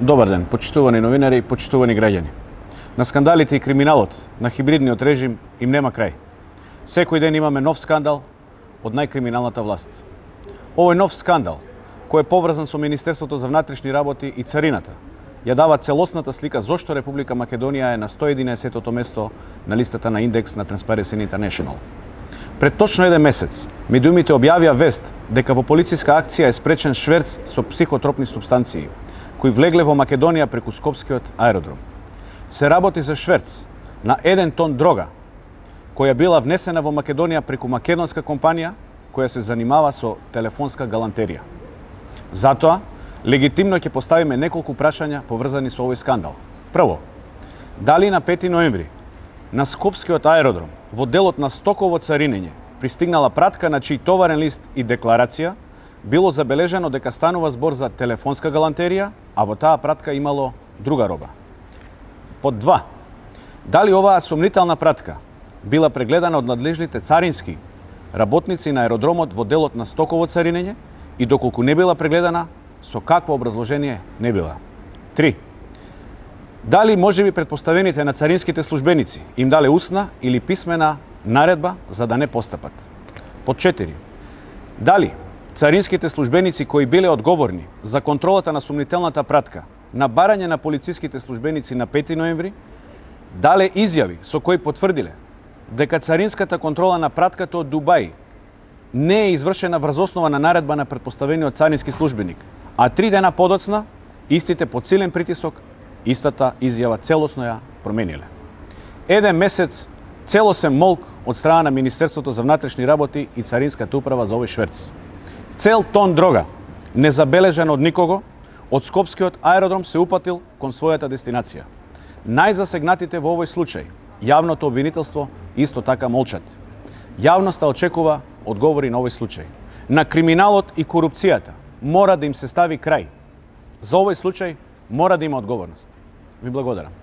Добар ден, почитувани новинари и почитувани граѓани. На скандалите и криминалот на хибридниот режим им нема крај. Секој ден имаме нов скандал од најкриминалната власт. Овој нов скандал, кој е поврзан со Министерството за внатрешни работи и царината, ја дава целосната слика зошто Република Македонија е на 111-тото место на листата на индекс на Transparency International. Пред точно еден месец, медиумите објавија вест дека во полициска акција е спречен шверц со психотропни супстанции, кој влегле во Македонија преку Скопскиот аеродром. Се работи за шверц на 1 тон дрога, која била внесена во Македонија преку македонска компанија која се занимава со телефонска галантерија. Затоа, легитимно ќе поставиме неколку прашања поврзани со овој скандал. Прво, дали на 5 ноември на Скопскиот аеродром во делот на стоково царинење пристигнала пратка на чиј товарен лист и декларација било забележано дека станува збор за телефонска галантерија, а во таа пратка имало друга роба. Под 2. Дали оваа сомнителна пратка била прегледана од надлежните царински работници на аеродромот во делот на стоково царинење и доколку не била прегледана, со какво образложение не била. 3. Дали можеби претпоставените на царинските службеници им дале устна или писмена наредба за да не постапат. Под 4. Дали царинските службеници кои биле одговорни за контролата на сомнителната пратка на барање на полициските службеници на 5 ноември, дале изјави со кои потврдиле дека царинската контрола на пратката од Дубај не е извршена врз основа на наредба на претпоставениот царински службеник, а 3 дена подоцна, истите под силен притисок, истата изјава целосно ја промениле. Еден месец целосен молк од страна на Министерството за внатрешни работи и Царинската управа за овој шверц. Цел тон дрога, незабележан од никого, од Скопскиот аеродром се упатил кон својата дестинација. Најзасегнатите во овој случај, јавното обвинителство, исто така молчат. Јавноста очекува одговори на овој случај. На криминалот и корупцијата мора да им се стави крај. За овој случај мора да има одговорност. Ви благодарам.